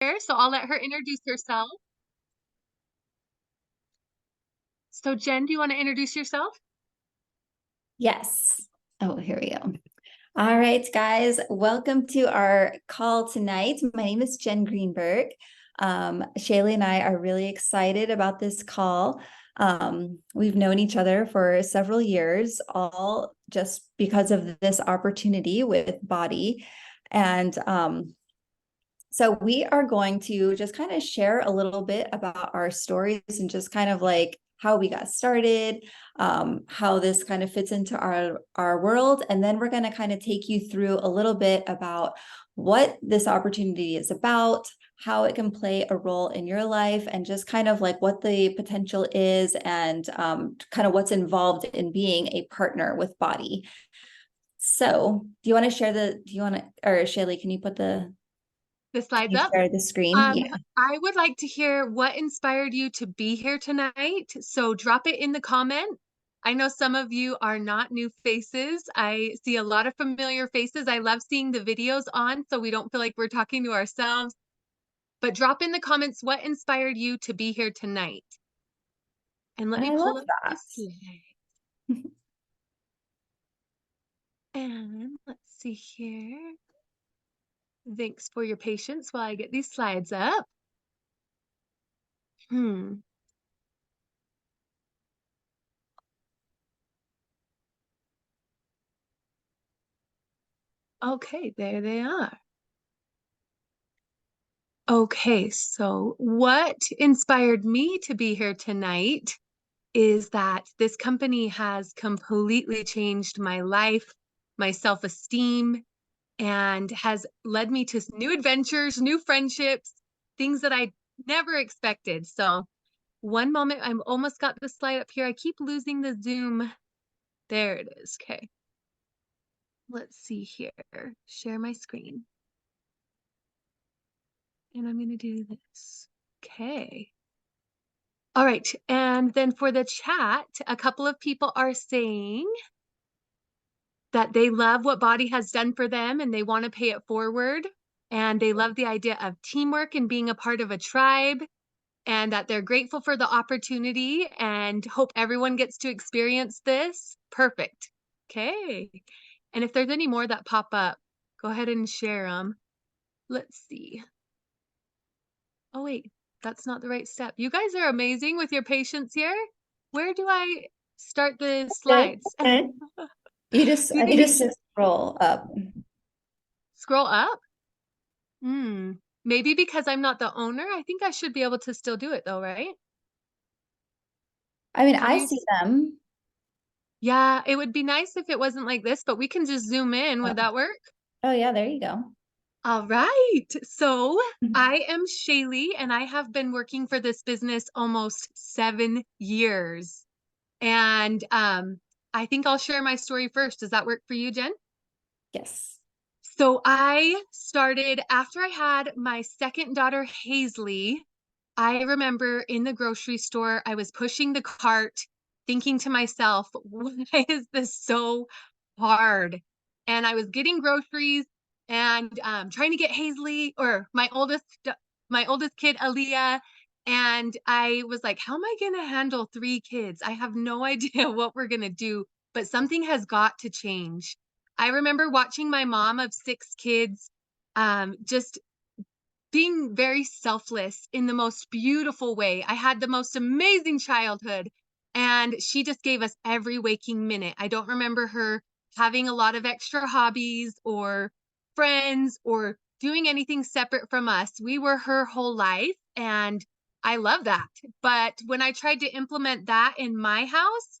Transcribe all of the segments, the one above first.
So I'll let her introduce herself. So Jen, do you want to introduce yourself? Yes. Oh, here we go. All right, guys, welcome to our call tonight. My name is Jen Greenberg. Shaylee and I are really excited about this call. We've known each other for several years, all just because of this opportunity with BODi. And so we are going to just kind of share a little bit about our stories and just kind of like how we got started, how this kind of fits into our world. And then we're going to kind of take you through a little bit about what this opportunity is about, how it can play a role in your life, and just kind of like what the potential is and kind of what's involved in being a partner with BODi. So do you want to share or Shaylee, can you put The can slides you up. share the screen? Yeah. I would like to hear what inspired you to be here tonight. So drop it in the comment. I know some of you are not new faces. I see a lot of familiar faces. I love seeing the videos on so we don't feel like we're talking to ourselves. But drop in the comments what inspired you to be here tonight. And let me I love pull up the that. slide. And let's see here. Thanks for your patience while I get these slides up. Okay, there they are. Okay, so what inspired me to be here tonight is that this company has completely changed my life, my self-esteem, and has led me to new adventures, new friendships, things that I never expected. So one moment, I'm almost got the slide up here. I keep losing the zoom. There it is. Okay. Let's see here. Share my screen. And I'm going to do this. Okay. All right. And then for the chat, a couple of people are saying that they love what BODi has done for them and they want to pay it forward. And they love the idea of teamwork and being a part of a tribe, and that they're grateful for the opportunity and hope everyone gets to experience this. Perfect. Okay. And if there's any more that pop up, go ahead and share them. Let's see. Oh, wait, that's not the right step. You guys are amazing with your patience here. Where do I start the Good. slides? Good. Do I think you these just scroll up. scroll up? Hmm. Maybe because I'm not the owner. I think I should be able to still do it though, right? I mean, Can I you? see them. Yeah, it would be nice if it wasn't like this, but we can just zoom in. Oh, Would that work? oh yeah, there you go. All right. So I am Shaylee and I have been working for this business almost 7 years. And I think I'll share my story first. Does that work for you, Jen? Yes. So I started after I had my second daughter, Hazley. I remember in the grocery store, I was pushing the cart, thinking to myself, why is this so hard? And I was getting groceries and trying to get Hazley or my oldest kid, Aaliyah. And I was like, how am I going to handle 3 kids? I have no idea what we're going to do, but something has got to change. I remember watching my mom of 6 kids just being very selfless in the most beautiful way. I had the most amazing childhood, and she just gave us every waking minute. I don't remember her having a lot of extra hobbies or friends or doing anything separate from us. We were her whole life, and I love that. But when I tried to implement that in my house,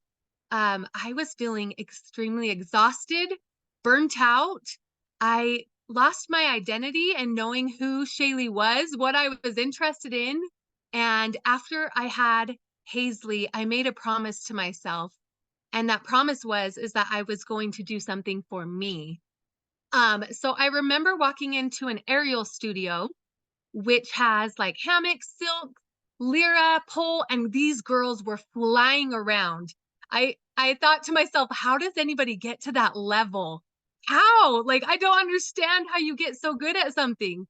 I was feeling extremely exhausted, burnt out. I lost my identity and knowing who Shaylee was, what I was interested in. And after I had Hazley, I made a promise to myself. And that promise is that I was going to do something for me. So I remember walking into an aerial studio, which has like hammocks, silk, lyra, pole, and these girls were flying around. I thought to myself, how does anybody get to that level? How? Like, I don't understand how you get so good at something.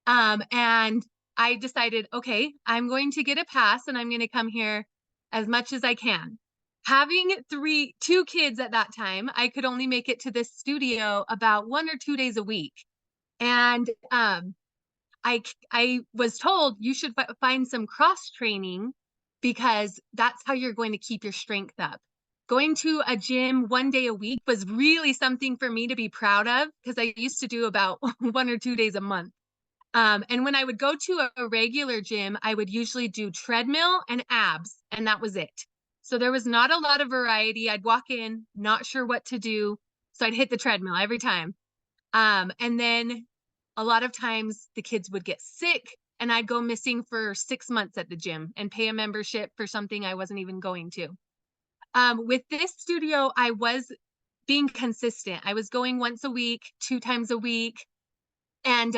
And I decided, okay, I'm going to get a pass and I'm going to come here as much as I can. Having two kids at that time, I could only make it to this studio about 1 or 2 days a week. And I was told you should find some cross training because that's how you're going to keep your strength up. Going to a gym 1 day a week was really something for me to be proud of because I used to do about 1 or 2 days a month. And when I would go to a regular gym, I would usually do treadmill and abs, and that was it. So there was not a lot of variety. I'd walk in, not sure what to do. So I'd hit the treadmill every time. And then a lot of times the kids would get sick and I'd go missing for 6 months at the gym and pay a membership for something I wasn't even going to. With this studio, I was being consistent. I was going once a week, 2 times a week. And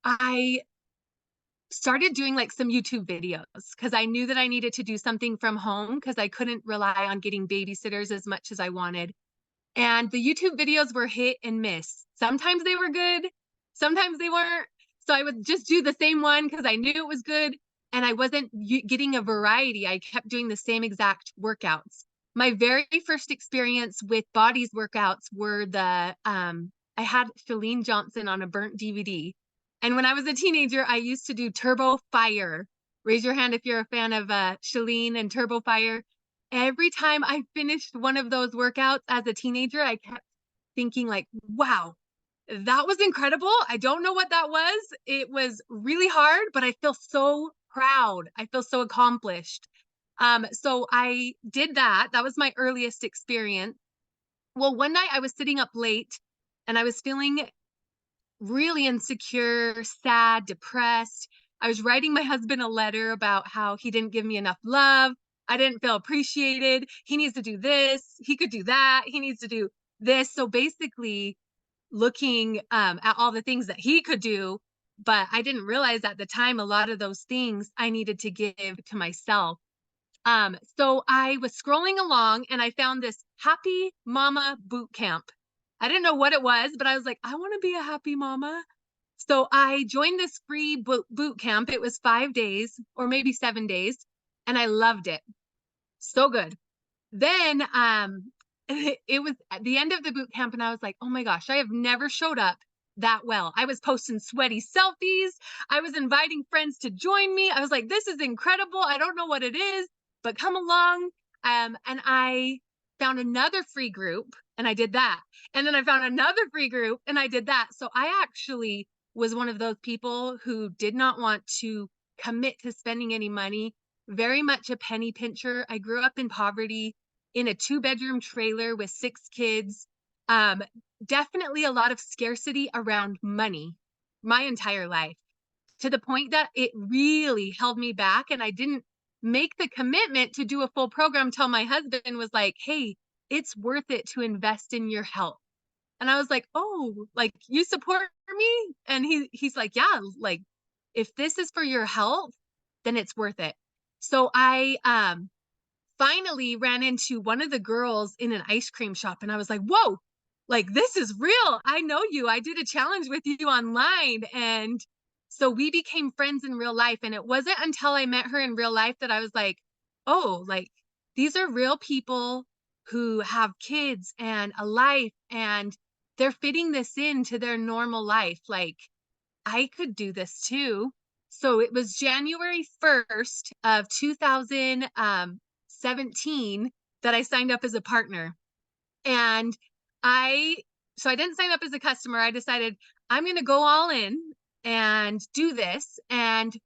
I started doing like some YouTube videos because I knew that I needed to do something from home because I couldn't rely on getting babysitters as much as I wanted. And the YouTube videos were hit and miss. Sometimes they were good, sometimes they weren't. So I would just do the same one because I knew it was good and I wasn't getting a variety. I kept doing the same exact workouts. My very first experience with BODi's workouts were I had Shalene Johnson on a burnt DVD. And when I was a teenager, I used to do Turbo Fire. Raise your hand if you're a fan of Shalene and Turbo Fire. Every time I finished one of those workouts as a teenager, I kept thinking like, wow, that was incredible. I don't know what that was. It was really hard, but I feel so proud. I feel so accomplished. So I did that. That was my earliest experience. Well, one night I was sitting up late and I was feeling really insecure, sad, depressed. I was writing my husband a letter about how he didn't give me enough love. I didn't feel appreciated. He needs to do this. He could do that. He needs to do this. So basically, looking at all the things that he could do, but I didn't realize at the time a lot of those things I needed to give to myself. So I was scrolling along and I found this Happy Mama boot camp. I didn't know what it was, but I was like, I want to be a happy mama. So I joined this free boot camp. It was 5 days or maybe 7 days, and I loved it. So good. Then it was at the end of the boot camp and I was like, oh my gosh, I have never showed up that well. I was posting sweaty selfies. I was inviting friends to join me. I was like, this is incredible. I don't know what it is, but come along. And I found another free group and I did that. And then I found another free group and I did that. So I actually was one of those people who did not want to commit to spending any money, very much a penny pincher. I grew up in poverty in a 2-bedroom trailer with 6 kids. Um, Definitely a lot of scarcity around money my entire life, to the point that it really held me back. And I didn't make the commitment to do a full program till my husband was like, hey, it's worth it to invest in your health. And I was like, oh, like you support me? And he's like, yeah, like if this is for your health, then it's worth it. So I finally ran into one of the girls in an ice cream shop and I was like, whoa, like this is real. I know you. I did a challenge with you online. And so we became friends in real life. And it wasn't until I met her in real life that I was like, oh, like these are real people who have kids and a life and they're fitting this into their normal life. Like I could do this too. So it was January 1st of 2017 that I signed up as a partner. And I, so I didn't sign up as a customer. I decided I'm going to go all in and do this. And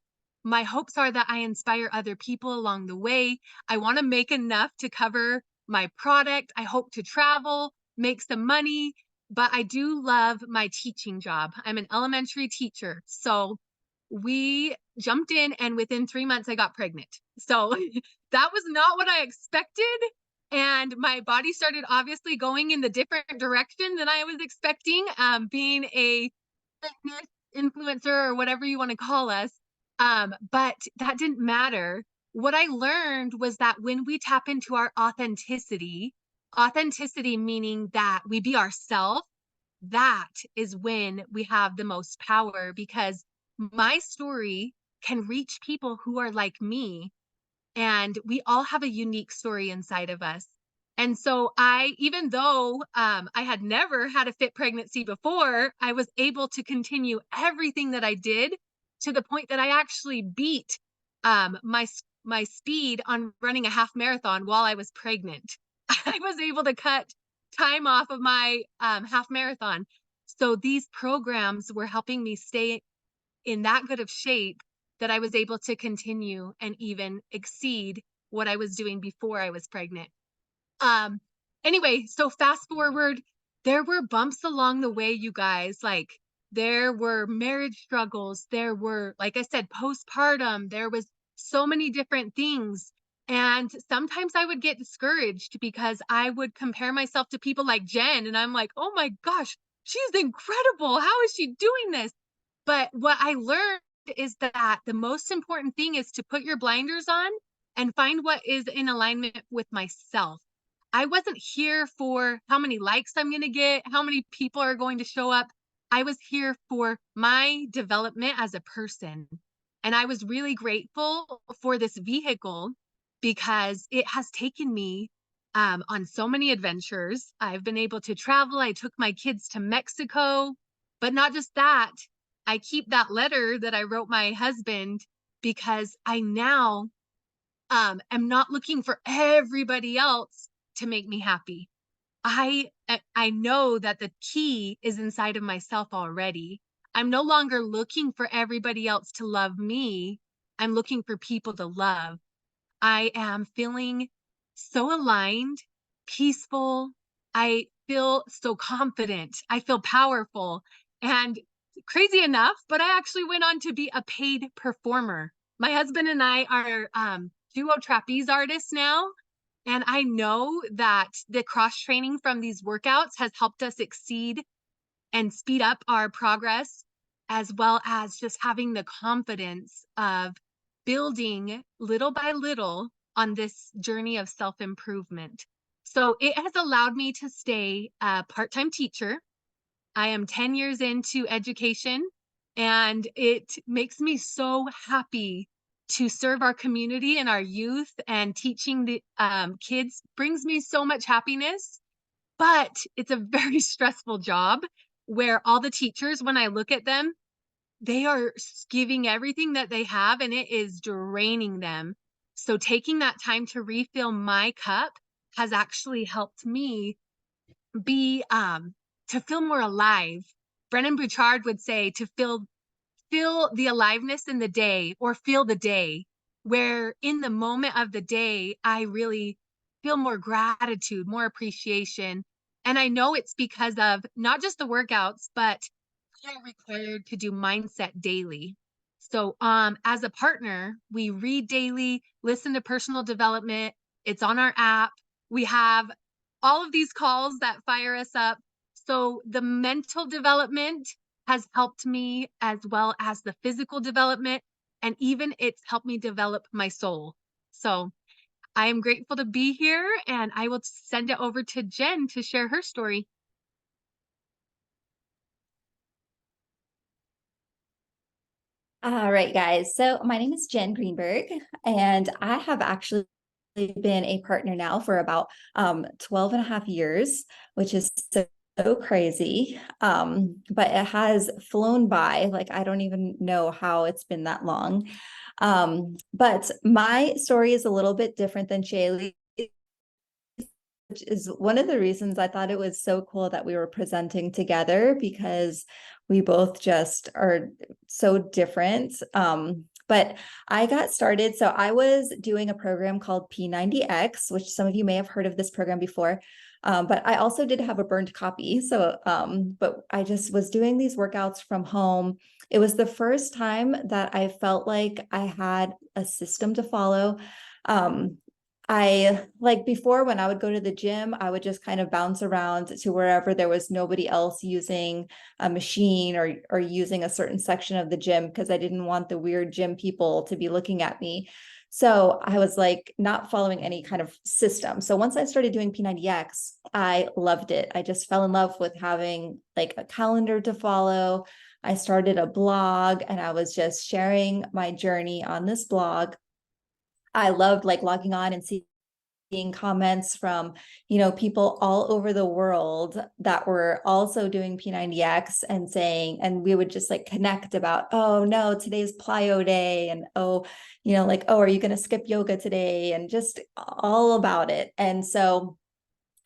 my hopes are that I inspire other people along the way. I want to make enough to cover my product. I hope to travel, make some money, but I do love my teaching job. I'm an elementary teacher. So we jumped in and within 3 months I got pregnant. So that was not what I expected. And my body started obviously going in the different direction than I was expecting, being a fitness influencer or whatever you want to call us. But that didn't matter. What I learned was that when we tap into our authenticity meaning that we be ourselves, that is when we have the most power because my story can reach people who are like me, and we all have a unique story inside of us. And so even though I had never had a fit pregnancy before, I was able to continue everything that I did to the point that I actually beat my speed on running a half marathon while I was pregnant. I was able to cut time off of my half marathon. So these programs were helping me stay in that good of shape that I was able to continue and even exceed what I was doing before I was pregnant. Um, anyway, so fast forward, there were bumps along the way, you guys. Like, there were marriage struggles, there were, like I said, postpartum, there was so many different things. And sometimes I would get discouraged because I would compare myself to people like Jen, and I'm like, oh my gosh, she's incredible. How is she doing this? But what I learned is that the most important thing is to put your blinders on and find what is in alignment with myself. I wasn't here for how many likes I'm going to get, how many people are going to show up. I was here for my development as a person. And I was really grateful for this vehicle because it has taken me on so many adventures. I've been able to travel. I took my kids to Mexico, but not just that. I keep that letter that I wrote my husband because I now am not looking for everybody else to make me happy. I know that the key is inside of myself already. I'm no longer looking for everybody else to love me. I'm looking for people to love. I am feeling so aligned, peaceful. I feel so confident. I feel powerful. And crazy enough, but I actually went on to be a paid performer. My husband and I are duo trapeze artists now. And I know that the cross training from these workouts has helped us exceed and speed up our progress, as well as just having the confidence of building little by little on this journey of self improvement. So it has allowed me to stay a part time teacher. I am 10 years into education, and it makes me so happy to serve our community and our youth, and teaching the kids brings me so much happiness. But it's a very stressful job where all the teachers, when I look at them, they are giving everything that they have and it is draining them. So taking that time to refill my cup has actually helped me be to feel more alive. Brennan Bouchard would say to feel the aliveness in the day, or feel the day, where in the moment of the day, I really feel more gratitude, more appreciation. And I know it's because of not just the workouts, but we are required to do mindset daily. So as a partner, we read daily, listen to personal development. It's on our app. We have all of these calls that fire us up. So the mental development has helped me, as well as the physical development, and even it's helped me develop my soul. So I am grateful to be here, and I will send it over to Jen to share her story. All right, guys. So my name is Jen Greenberg, and I have actually been a partner now for about 12 and a half years, which is so crazy. But it has flown by. Like, I don't even know how it's been that long. But my story is a little bit different than Shaylee, which is one of the reasons I thought it was so cool that we were presenting together, because we both just are so different. But I got started. So I was doing a program called P90X, which some of you may have heard of this program before. But I also did have a burned copy. So, but I just was doing these workouts from home. It was the first time that I felt like I had a system to follow. I like before, when I would go to the gym, I would just kind of bounce around to wherever there was nobody else using a machine, or using a certain section of the gym, because I didn't want the weird gym people to be looking at me. So I was like not following any kind of system. So once I started doing P90X, I loved it. I just fell in love with having like a calendar to follow. I started a blog and I was just sharing my journey on this blog. I loved like logging on and seeing comments from, people all over the world that were also doing P90X and saying, and we would just like connect about, oh no, today's plyo day. And oh, like, oh, are you going to skip yoga today? And just all about it. And so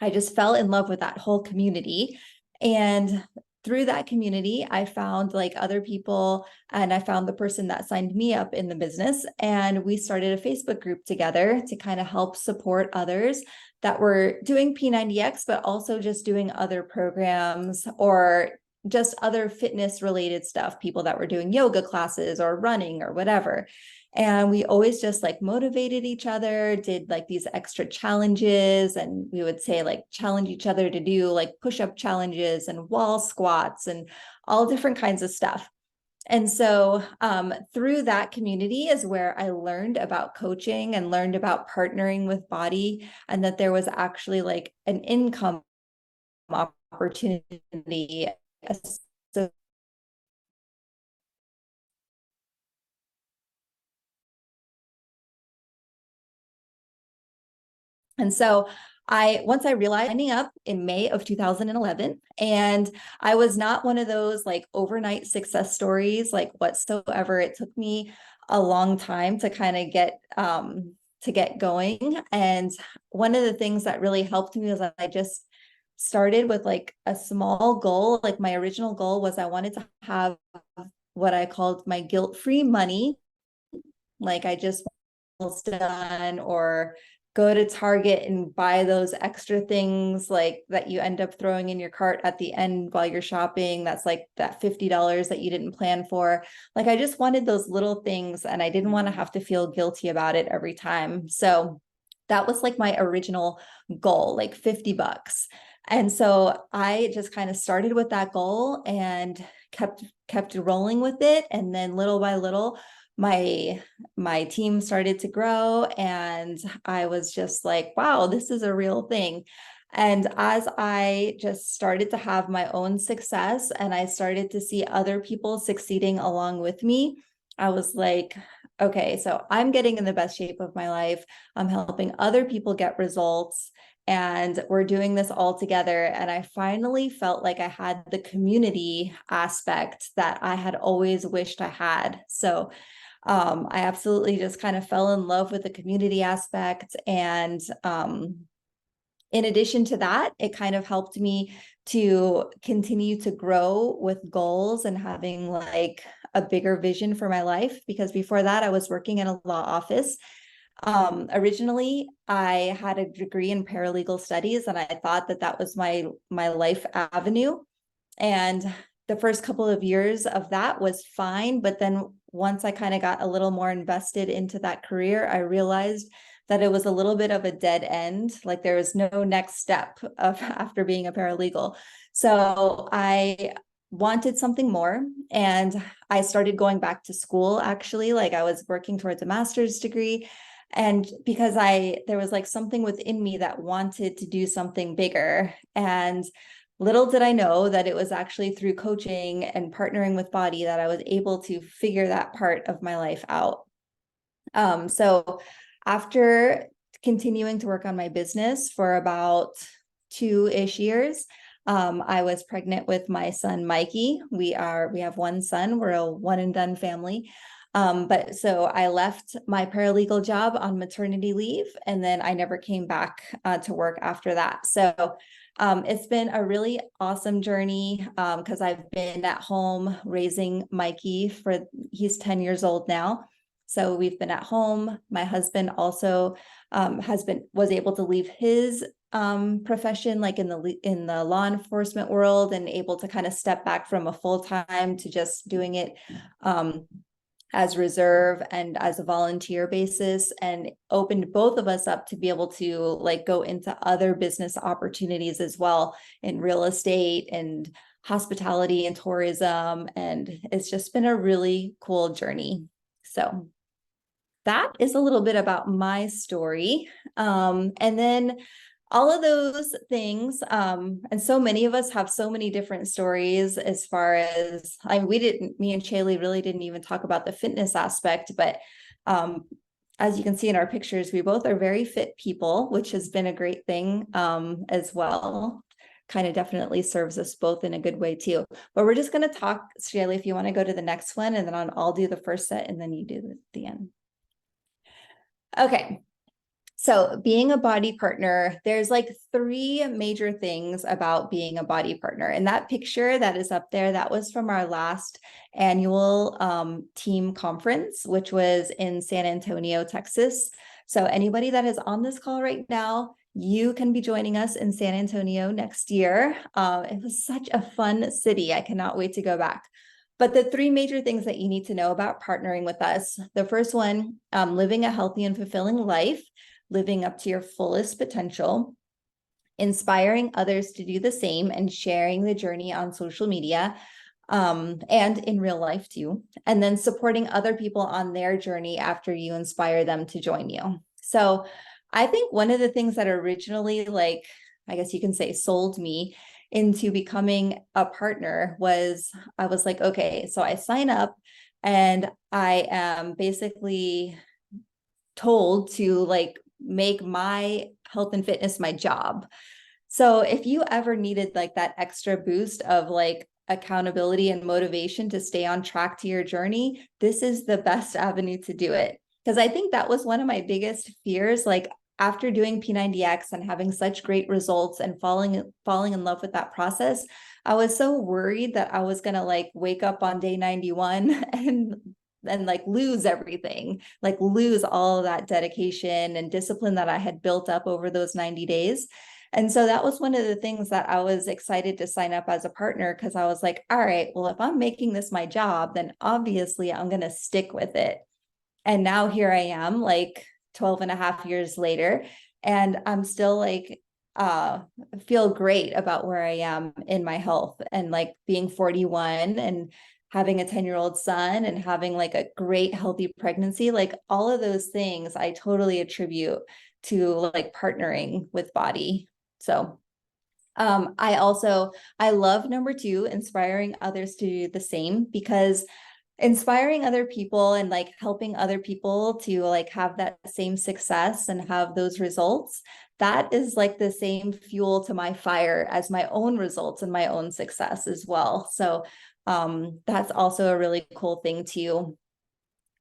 I just fell in love with that whole community. And through that community, I found like other people, and I found the person that signed me up in the business. And we started a Facebook group together to kind of help support others that were doing P90X, but also just doing other programs or just other fitness related stuff, people that were doing yoga classes or running or whatever. And we always just like motivated each other, did like these extra challenges. And we would say like challenge each other to do like push-up challenges and wall squats and all different kinds of stuff. And so through that community is where I learned about coaching and learned about partnering with BODi, and that there was actually like an income opportunity. So And so once I realized signing up in May of 2011, and I was not one of those like overnight success stories, like whatsoever. It took me a long time to kind of get going. And one of the things that really helped me was I just started with like a small goal. Like my original goal was I wanted to have what I called my guilt-free money. Like I just done, or go to Target and buy those extra things like that you end up throwing in your cart at the end while you're shopping. That's like that $50 that you didn't plan for. Like I just wanted those little things, and I didn't want to have to feel guilty about it every time. So that was like my original goal, like $50. And so I just kind of started with that goal and kept rolling with it. And then little by little, my team started to grow, and I was just like, wow, this is a real thing. And as I just started to have my own success and I started to see other people succeeding along with me, I was like, okay, so I'm getting in the best shape of my life. I'm helping other people get results, and we're doing this all together. And I finally felt like I had the community aspect that I had always wished I had. So I absolutely just kind of fell in love with the community aspect. And in addition to that, it kind of helped me to continue to grow with goals and having like a bigger vision for my life. Because before that, I was working in a law office. Originally, I had a degree in paralegal studies, and I thought that that was my life avenue. And the first couple of years of that was fine. But then once I kind of got a little more invested into that career, I realized that it was a little bit of a dead end. Like there was no next step of after being a paralegal. So I wanted something more, and I started going back to school. Actually, like I was working towards a master's degree, and because there was like something within me that wanted to do something bigger. And little did I know that it was actually through coaching and partnering with BODi that I was able to figure that part of my life out. So after continuing to work on my business for about 2-ish years, I was pregnant with my son, Mikey. We have one son. We're a one and done family. But so I left my paralegal job on maternity leave, and then I never came back to work after that. So it's been a really awesome journey because I've been at home raising Mikey he's 10 years old now. So we've been at home. My husband also was able to leave his profession, like in the law enforcement world, and able to kind of step back from a full-time to just doing it as reserve and as a volunteer basis, and opened both of us up to be able to like go into other business opportunities as well in real estate and hospitality and tourism. And it's just been a really cool journey. So that is a little bit about my story. And then all of those things, and so many of us have so many different stories as far as, me and Shaylee really didn't even talk about the fitness aspect, but as you can see in our pictures, we both are very fit people, which has been a great thing as well. Kind of definitely serves us both in a good way too. But we're just going to talk, Shaylee, if you want to go to the next one, and then I'll do the first set and then you do the end. Okay. So being a BODi partner, there's like three major things about being a BODi partner. And that picture that is up there, that was from our last annual team conference, which was in San Antonio, Texas. So anybody that is on this call right now, you can be joining us in San Antonio next year. It was such a fun city. I cannot wait to go back. But the three major things that you need to know about partnering with us, the first one, living a healthy and fulfilling life, living up to your fullest potential, inspiring others to do the same, and sharing the journey on social media and in real life too, and then supporting other people on their journey after you inspire them to join you. So I think one of the things that originally, like, I guess you can say, sold me into becoming a partner was, I was like, okay, so I sign up and I am basically told to like make my health and fitness my job. So if you ever needed like that extra boost of like accountability and motivation to stay on track to your journey, this is the best avenue to do it. Because I think that was one of my biggest fears. Like after doing P90X and having such great results and falling in love with that process, I was so worried that I was gonna like wake up on day 91 and like lose everything, like lose all of that dedication and discipline that I had built up over those 90 days. And so that was one of the things that I was excited to sign up as a partner, because I was like, all right, well, if I'm making this my job, then obviously I'm going to stick with it. And now here I am, like 12 and a half years later, and I'm still like, feel great about where I am in my health, and like being 41 and having a 10-year-old son and having like a great healthy pregnancy, like all of those things I totally attribute to like partnering with BODi. So I love number two, inspiring others to do the same, because inspiring other people and like helping other people to like have that same success and have those results, that is like the same fuel to my fire as my own results and my own success as well. So that's also a really cool thing too.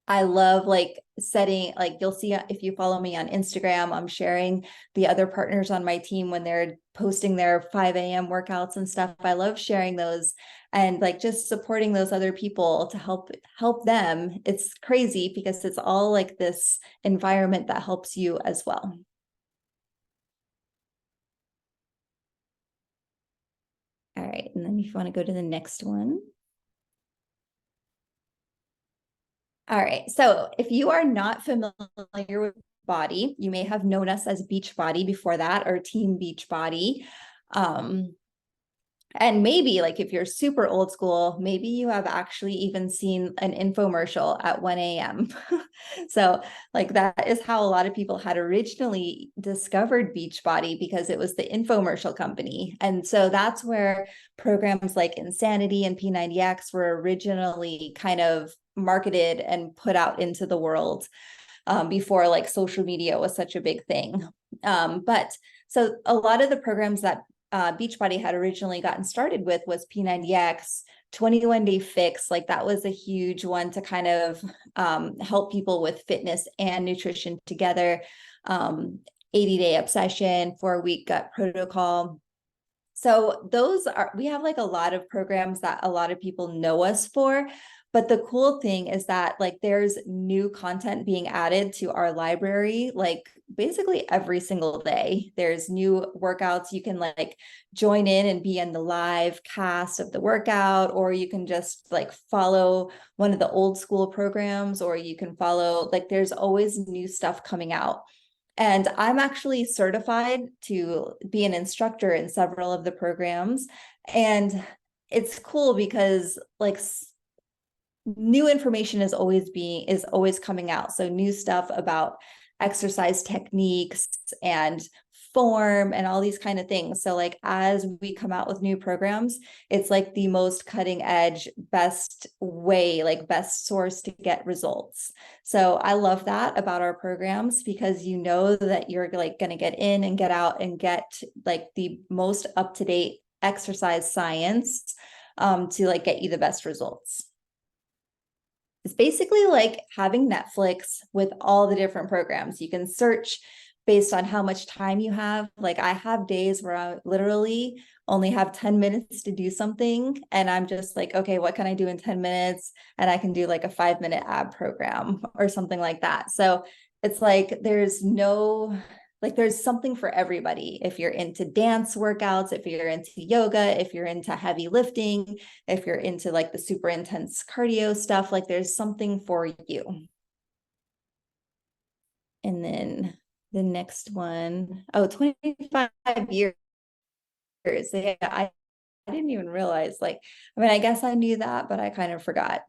I love like setting, like you'll see if you follow me on Instagram, I'm sharing the other partners on my team when they're posting their 5 a.m. workouts and stuff. I love sharing those and like just supporting those other people to help them. It's crazy because it's all like this environment that helps you as well. All right, and then if you want to go to the next one. All right. So if you are not familiar with BODi, you may have known us as Beachbody before that, or Team Beachbody. And maybe like if you're super old school, maybe you have actually even seen an infomercial at 1 a.m. So like that is how a lot of people had originally discovered Beachbody, because it was the infomercial company. And so that's where programs like Insanity and P90X were originally kind of marketed and put out into the world before like social media was such a big thing. But so a lot of the programs that Beachbody had originally gotten started with was P90X, 21 Day Fix. Like that was a huge one to kind of help people with fitness and nutrition together. 80-Day Obsession, 4-Week Gut Protocol. So we have like a lot of programs that a lot of people know us for. But the cool thing is that like there's new content being added to our library, like basically every single day. There's new workouts. You can like join in and be in the live cast of the workout, or you can just like follow one of the old school programs, or you can follow, like there's always new stuff coming out. And I'm actually certified to be an instructor in several of the programs. And it's cool because like new information is always coming out. So new stuff about exercise techniques and form and all these kind of things. So like as we come out with new programs, it's like the most cutting edge, best way, like best source to get results. So I love that about our programs, because you know that you're like going to get in and get out and get like the most up-to-date exercise science to like get you the best results. It's basically like having Netflix with all the different programs. You can search based on how much time you have. Like I have days where I literally only have 10 minutes to do something. And I'm just like, okay, what can I do in 10 minutes? And I can do like a 5-minute ab program or something like that. So it's like, there's something for everybody. If you're into dance workouts, if you're into yoga, if you're into heavy lifting, if you're into like the super intense cardio stuff, like there's something for you. And then the next one, 25 years. Yeah, I didn't even realize, like, I mean, I guess I knew that, but I kind of forgot.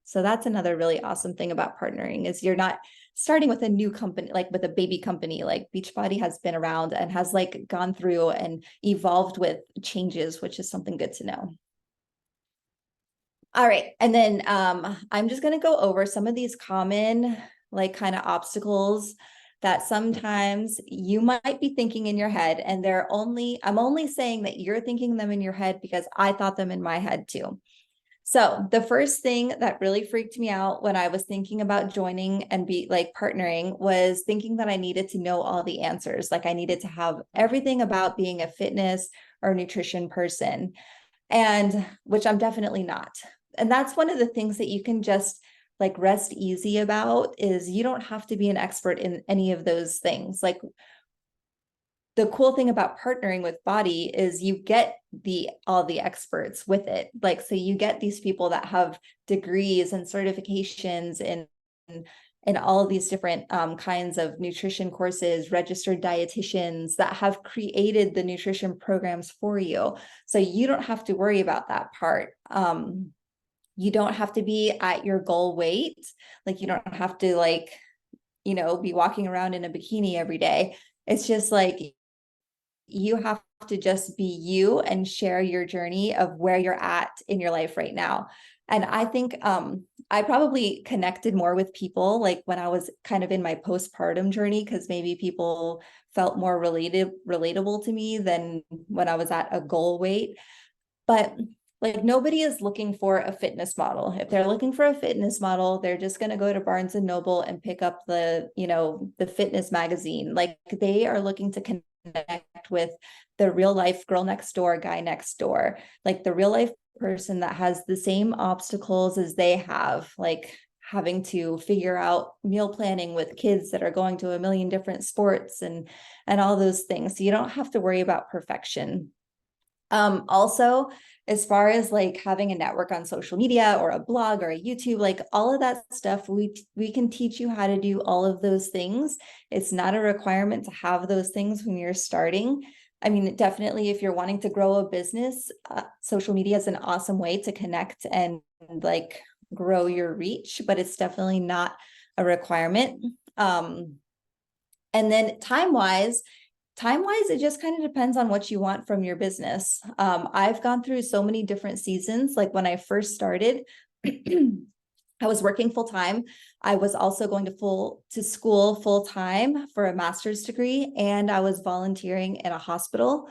So that's another really awesome thing about partnering, is you're not starting with a new company, like with a baby company. Like Beachbody has been around and has like gone through and evolved with changes, which is something good to know. All right. And then I'm just going to go over some of these common, like kind of obstacles that sometimes you might be thinking in your head, and I'm only saying that you're thinking them in your head because I thought them in my head too. So the first thing that really freaked me out when I was thinking about joining and be like partnering was thinking that I needed to know all the answers. Like I needed to have everything about being a fitness or nutrition person, and which I'm definitely not. And that's one of the things that you can just like rest easy about, is you don't have to be an expert in any of those things. Like the cool thing about partnering with BODi is you get all the experts with it. Like, so you get these people that have degrees and certifications in all of these different kinds of nutrition courses, registered dietitians that have created the nutrition programs for you. So you don't have to worry about that part. You don't have to be at your goal weight. Like you don't have to like, be walking around in a bikini every day. It's just like, you have to just be you and share your journey of where you're at in your life right now. And I think I probably connected more with people like when I was kind of in my postpartum journey, because maybe people felt more relatable to me than when I was at a goal weight. But like nobody is looking for a fitness model. If they're looking for a fitness model, they're just going to go to Barnes and Noble and pick up the fitness magazine. Like they are looking to connect with the real life girl next door, guy next door, like the real life person that has the same obstacles as they have, like having to figure out meal planning with kids that are going to a million different sports and all those things. So you don't have to worry about perfection. Also, as far as like having a network on social media or a blog or a YouTube, like all of that stuff, we can teach you how to do all of those things. It's not a requirement to have those things when you're starting. I mean, definitely if you're wanting to grow a business, social media is an awesome way to connect and like grow your reach, but it's definitely not a requirement. And then time-wise, it just kind of depends on what you want from your business. I've gone through so many different seasons. Like when I first started, I was working full time. I was also going to school full time for a master's degree, and I was volunteering in a hospital.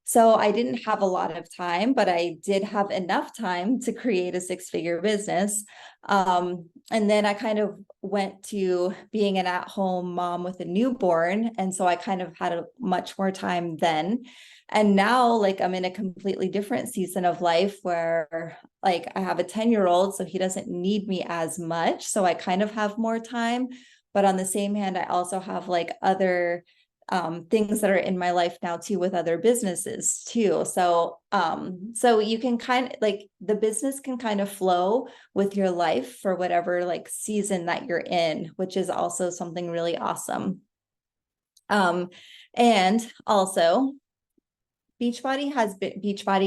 So I didn't have a lot of time, but I did have enough time to create a 6-figure business. And then I kind of went to being an at-home mom with a newborn. And so I kind of had a much more time then. And now like I'm in a completely different season of life where like I have a 10-year-old, so he doesn't need me as much. So I kind of have more time. But on the same hand, I also have like other things that are in my life now too, with other businesses too. So you can kind of like the business can kind of flow with your life for whatever like season that you're in, which is also something really awesome. And also Beachbody,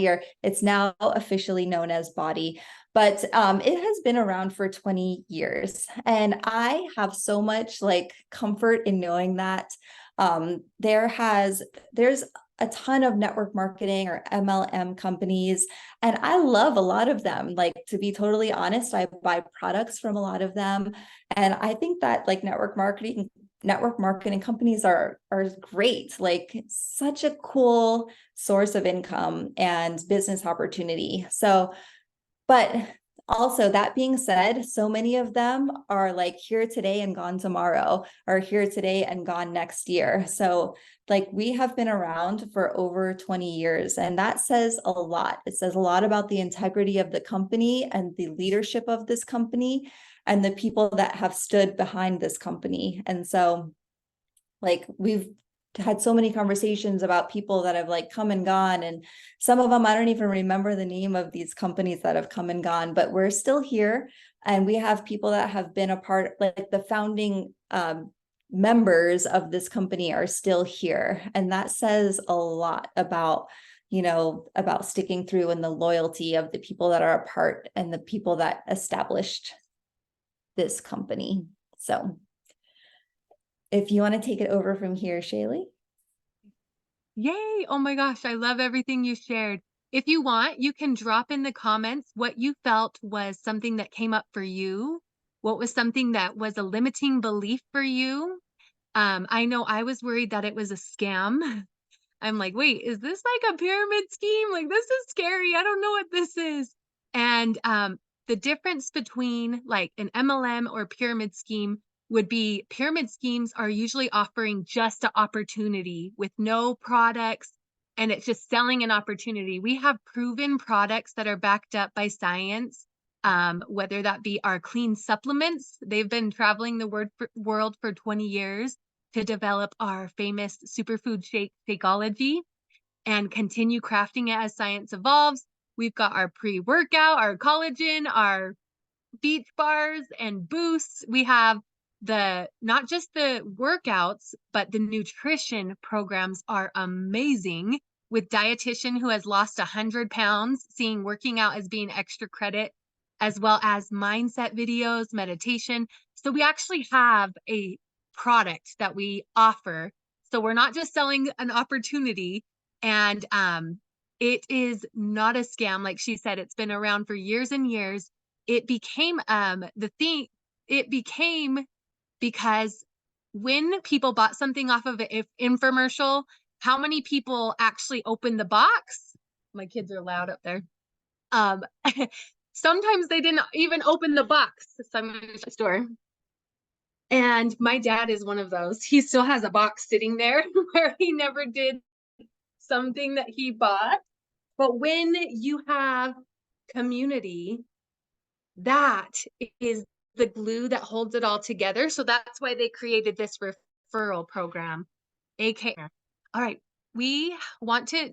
or it's now officially known as BODi, but it has been around for 20 years. And I have so much like comfort in knowing that. There's a ton of network marketing or MLM companies, and I love a lot of them. Like, to be totally honest, I buy products from a lot of them, and I think that like network marketing companies are great, like such a cool source of income and business opportunity. So, but also, that being said, so many of them are like here today and gone tomorrow, or here today and gone next year. So like we have been around for over 20 years, and that says a lot. It says a lot about the integrity of the company and the leadership of this company and the people that have stood behind this company. And so like we've had so many conversations about people that have like come and gone, and some of them I don't even remember the name of these companies that have come and gone, but we're still here, and we have people that have been a part, like the founding members of this company are still here, and that says a lot about about sticking through and the loyalty of the people that are a part and the people that established this company. So if you want to take it over from here, Shaylee. Yay! Oh my gosh, I love everything you shared. If you want, you can drop in the comments what you felt was something that came up for you. What was something that was a limiting belief for you? I know I was worried that it was a scam. I'm like, wait, is this like a pyramid scheme? Like, this is scary. I don't know what this is. And the difference between like an MLM or pyramid scheme would be pyramid schemes are usually offering just an opportunity with no products, and it's just selling an opportunity. We have proven products that are backed up by science, whether that be our clean supplements. They've been traveling the world for 20 years to develop our famous superfood Shakeology and continue crafting it as science evolves. We've got our pre-workout, our collagen, our beach bars and boosts. We have not just the workouts, but the nutrition programs are amazing, with dietitian who has lost 100 pounds, seeing working out as being extra credit, as well as mindset videos, meditation. So we actually have a product that we offer. So we're not just selling an opportunity, and it is not a scam. Like she said, it's been around for years and years. It became it became because when people bought something off of an infomercial, how many people actually opened the box? My kids are loud up there. Um, sometimes they didn't even open the box. So I'm in the store. And my dad is one of those. He still has a box sitting there where he never did something that he bought. But when you have community, that is the glue that holds it all together. So that's why they created this referral program, aka. All right, we want to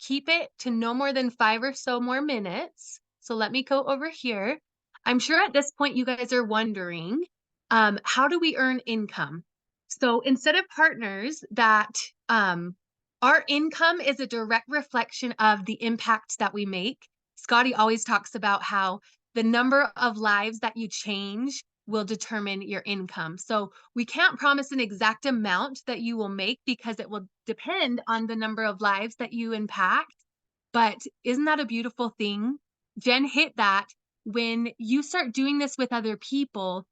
keep it to no more than 5 or so more minutes. So let me go over here. I'm sure at this point you guys are wondering, how do we earn income? So instead of partners, that our income is a direct reflection of the impact that we make. Scotty always talks about how the number of lives that you change will determine your income. So we can't promise an exact amount that you will make because it will depend on the number of lives that you impact. But isn't that a beautiful thing? Jen hit that. When you start doing this with other people,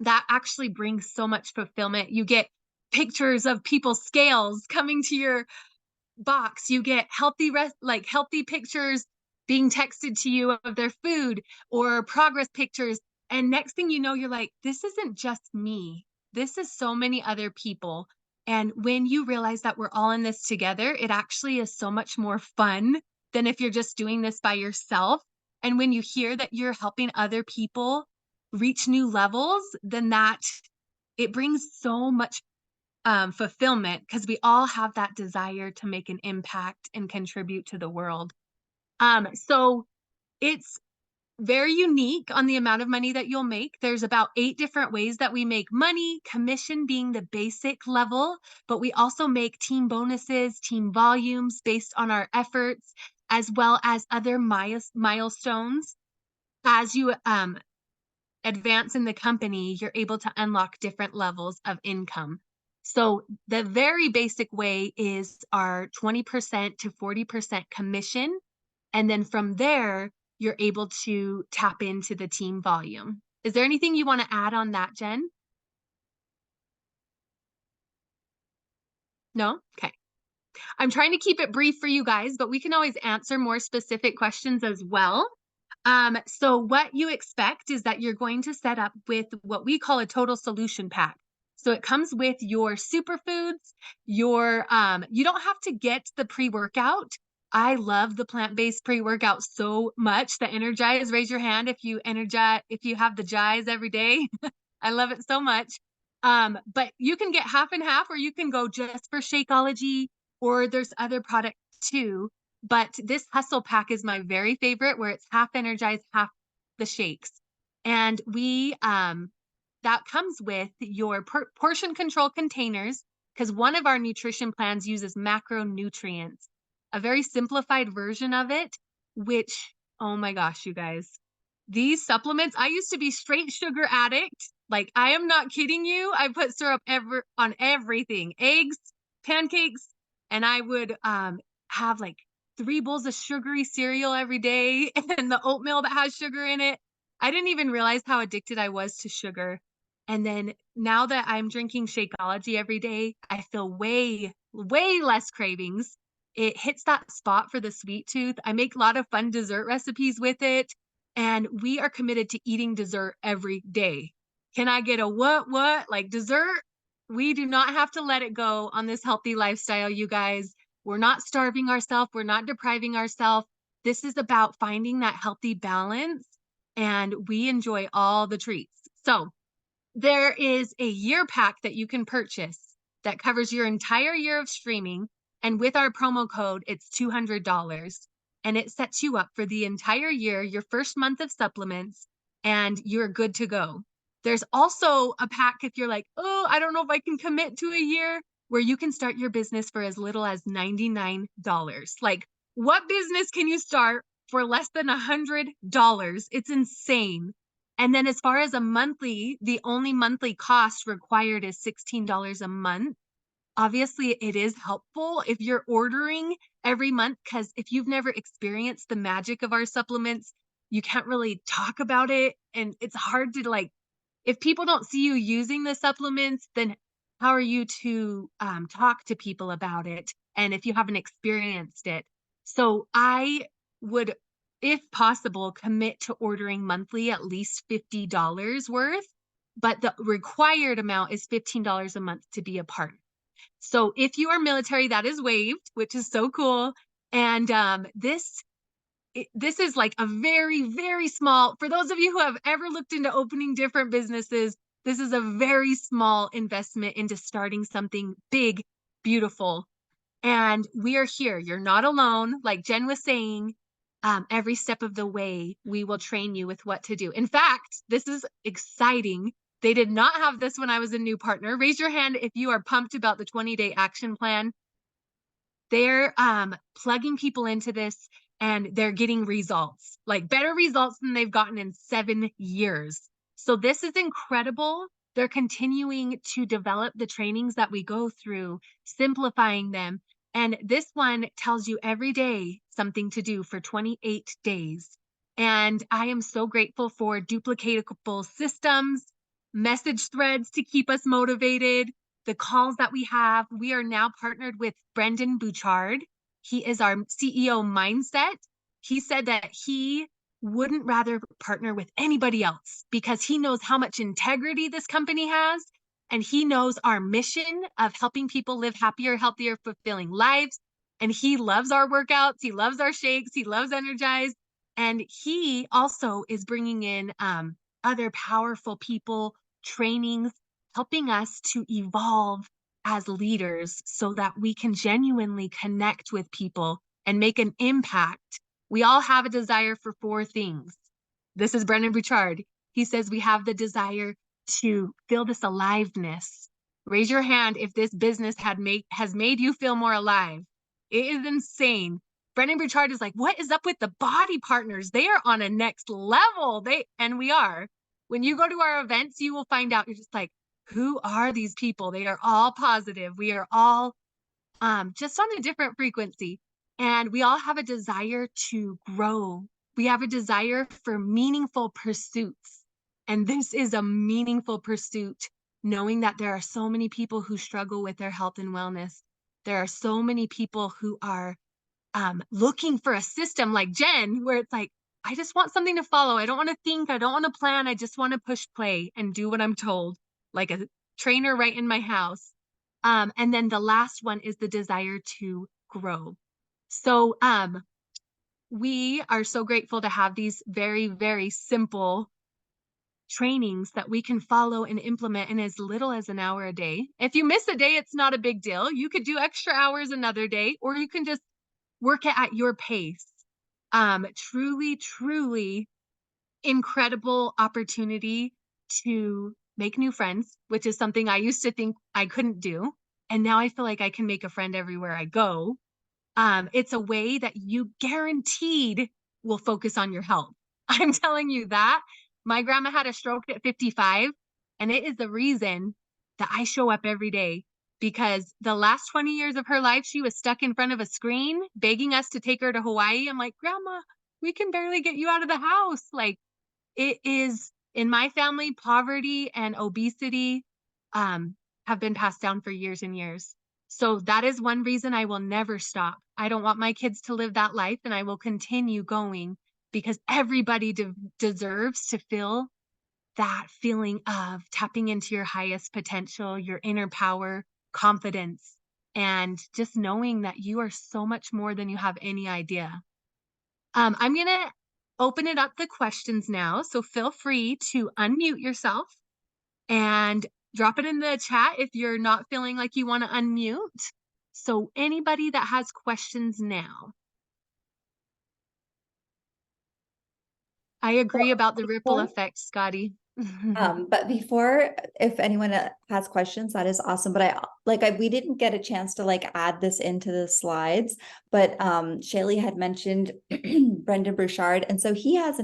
that actually brings so much fulfillment. You get pictures of people's scales coming to your box. You get healthy pictures being texted to you of their food or progress pictures. And next thing you know, you're like, this isn't just me. This is so many other people. And when you realize that we're all in this together, it actually is so much more fun than if you're just doing this by yourself. And when you hear that you're helping other people reach new levels, then that it brings so much fulfillment, because we all have that desire to make an impact and contribute to the world. So it's very unique on the amount of money that you'll make. There's about 8 different ways that we make money, commission being the basic level, but we also make team bonuses, team volumes based on our efforts, as well as other milestones. As you advance in the company, you're able to unlock different levels of income. So the very basic way is our 20% to 40% commission. And then from there, you're able to tap into the team volume. Is there anything you want to add on that, Jen? No? Okay. I'm trying to keep it brief for you guys, but we can always answer more specific questions as well. So what you expect is that you're going to set up with what we call a total solution pack. So it comes with your superfoods, you don't have to get the pre-workout. I love the plant-based pre-workout so much. The Energize, raise your hand if you have the Jize every day. I love it so much. But you can get half and half, or you can go just for Shakeology, or there's other products too. But this hustle pack is my very favorite, where it's half energized, half the shakes. And that comes with your portion control containers, because one of our nutrition plans uses macronutrients, a very simplified version of it, which, oh my gosh, you guys, these supplements, I used to be straight sugar addict. Like, I am not kidding you. I put syrup on everything, eggs, pancakes, and I would have like 3 bowls of sugary cereal every day and the oatmeal that has sugar in it. I didn't even realize how addicted I was to sugar. And then now that I'm drinking Shakeology every day, I feel way, way less cravings. It hits that spot for the sweet tooth. I make a lot of fun dessert recipes with it, and we are committed to eating dessert every day. Can I get a what? Like dessert? We do not have to let it go on this healthy lifestyle, you guys. We're not starving ourselves. We're not depriving ourselves. This is about finding that healthy balance, and we enjoy all the treats. So there is a year pack that you can purchase that covers your entire year of streaming. And with our promo code, it's $200. And it sets you up for the entire year, your first month of supplements, and you're good to go. There's also a pack if you're like, oh, I don't know if I can commit to a year, where you can start your business for as little as $99. Like, what business can you start for less than $100? It's insane. And then as far as a monthly, the only monthly cost required is $16 a month. Obviously, it is helpful if you're ordering every month, because if you've never experienced the magic of our supplements, you can't really talk about it. And it's hard to, like, if people don't see you using the supplements, then how are you to talk to people about it? And if you haven't experienced it. So I would, if possible, commit to ordering monthly at least $50 worth, but the required amount is $15 a month to be a partner. So if you are military, that is waived, which is so cool. And this is like a very, very small, for those of you who have ever looked into opening different businesses, this is a very small investment into starting something big, beautiful. And we are here. You're not alone. Like Jen was saying, every step of the way, we will train you with what to do. In fact, this is exciting. They did not have this when I was a new partner. Raise your hand if you are pumped about the 20-day action plan. They're plugging people into this, and they're getting results, like better results than they've gotten in 7 years. So this is incredible. They're continuing to develop the trainings that we go through, simplifying them. And this one tells you every day something to do for 28 days. And I am so grateful for duplicatable systems, message threads to keep us motivated, the calls that we have. We are now partnered with Brendan Bouchard. He is our CEO mindset. He said that he wouldn't rather partner with anybody else because he knows how much integrity this company has. And he knows our mission of helping people live happier, healthier, fulfilling lives. And he loves our workouts. He loves our shakes. He loves Energize. And he also is bringing in other powerful people, trainings, helping us to evolve as leaders so that we can genuinely connect with people and make an impact. We all have a desire for 4 things. This is Brendan Bouchard. He says we have the desire to feel this aliveness. Raise your hand if this business has made you feel more alive. It is insane. Brendan Bouchard is like, what is up with the BODi Partners? They are on a next level. And we are. When you go to our events, you will find out, you're just like, who are these people? They are all positive. We are all just on a different frequency. And we all have a desire to grow. We have a desire for meaningful pursuits. And this is a meaningful pursuit, knowing that there are so many people who struggle with their health and wellness. There are so many people who are looking for a system like Jen, where it's like, I just want something to follow. I don't want to think. I don't want to plan. I just want to push play and do what I'm told, like a trainer right in my house. And then the last one is the desire to grow. So we are so grateful to have these very, very simple trainings that we can follow and implement in as little as an hour a day. If you miss a day, it's not a big deal. You could do extra hours another day, or you can just work it at your pace. Truly, truly incredible opportunity to make new friends, which is something I used to think I couldn't do. And now I feel like I can make a friend everywhere I go. It's a way that you guaranteed will focus on your health. I'm telling you that. My grandma had a stroke at 55, and it is the reason that I show up every day, because the last 20 years of her life, she was stuck in front of a screen begging us to take her to Hawaii. I'm like, Grandma, we can barely get you out of the house. Like, it is in my family, poverty and obesity have been passed down for years and years. So that is one reason I will never stop. I don't want my kids to live that life, and I will continue going, because everybody deserves to feel that feeling of tapping into your highest potential, your inner power, confidence, and just knowing that you are so much more than you have any idea. I'm going to open it up the questions now. So feel free to unmute yourself and drop it in the chat if you're not feeling like you want to unmute. So anybody that has questions now. I agree about the ripple Before effect, Scotty. But before, if anyone has questions, that is awesome. But we didn't get a chance to like add this into the slides, but Shaylee had mentioned Brendan Burchard. And so he has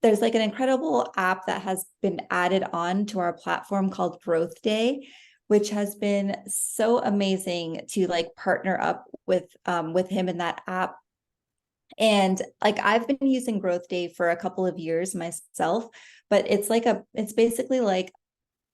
there's like an incredible app that has been added on to our platform called Growth Day, which has been so amazing to like partner up with him in that app. And like I've been using Growth Day for a couple of years myself, but it's basically like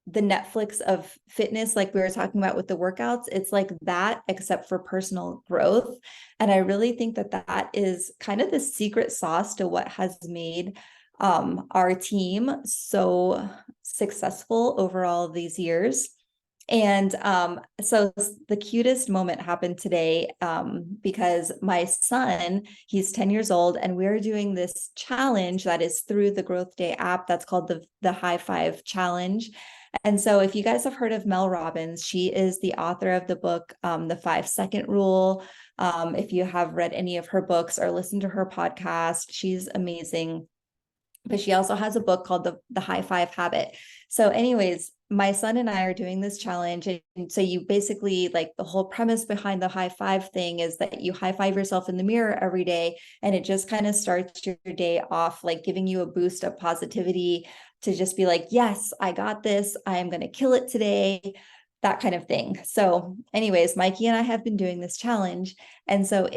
the Netflix of fitness, like we were talking about with the workouts. It's like that, except for personal growth. And I really think that that is kind of the secret sauce to what has made our team so successful over all of these years. And so the cutest moment happened today because my son, he's 10 years old, and we're doing this challenge that is through the Growth Day app that's called the High Five Challenge. And so if you guys have heard of Mel Robbins, she is the author of the book, The 5 Second Rule. If you have read any of her books or listened to her podcast, she's amazing. But she also has a book called the High Five Habit. So anyways, my son and I are doing this challenge. And so you basically, like, the whole premise behind the high five thing is that you high five yourself in the mirror every day. And it just kind of starts your day off, like giving you a boost of positivity to just be like, yes, I got this. I am going to kill it today. That kind of thing. So anyways, Mikey and I have been doing this challenge. And so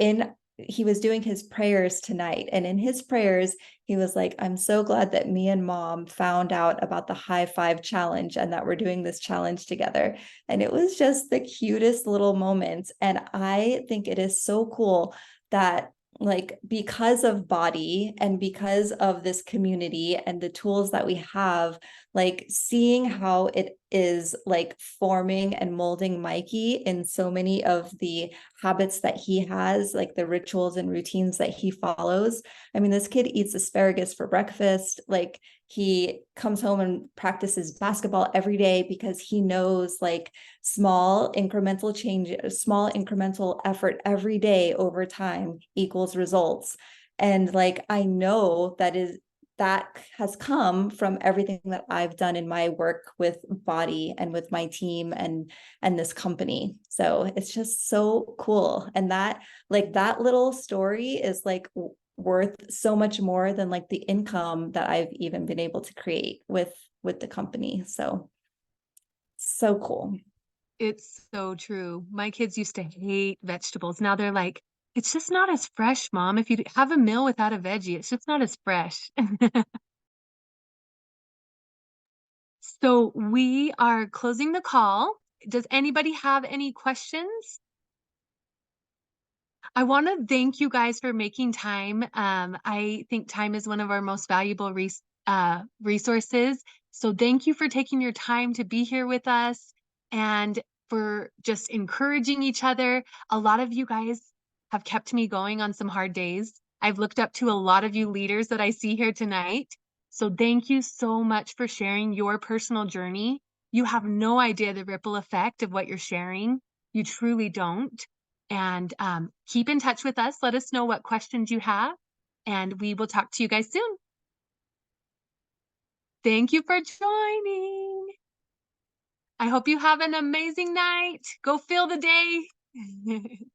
he was doing his prayers tonight. And in his prayers, he was like, I'm so glad that me and mom found out about the high five challenge and that we're doing this challenge together. And it was just the cutest little moment. And I think it is so cool that, like, because of BODi and because of this community and the tools that we have, like seeing how it is like forming and molding Mikey in so many of the habits that he has, like the rituals and routines that he follows. I mean, this kid eats asparagus for breakfast. Like, he comes home and practices basketball every day because he knows like small incremental change, small incremental effort every day over time equals results. And like, I know that has come from everything that I've done in my work with BODi and with my team and this company. So it's just so cool. And that little story is like worth so much more than like the income that I've even been able to create with the company. So So cool. It's so true. My kids used to hate vegetables. Now they're like, "It's just not as fresh, Mom. If you have a meal without a veggie, it's just not as fresh." So we are closing the call. Does anybody have any questions? I want to thank you guys for making time. I think time is one of our most valuable resources. So thank you for taking your time to be here with us and for just encouraging each other. A lot of you guys have kept me going on some hard days. I've looked up to a lot of you leaders that I see here tonight. So thank you so much for sharing your personal journey. You have no idea the ripple effect of what you're sharing. You truly don't. And keep in touch with us. Let us know what questions you have, and we will talk to you guys soon. Thank you for joining. I hope you have an amazing night. Go fill the day.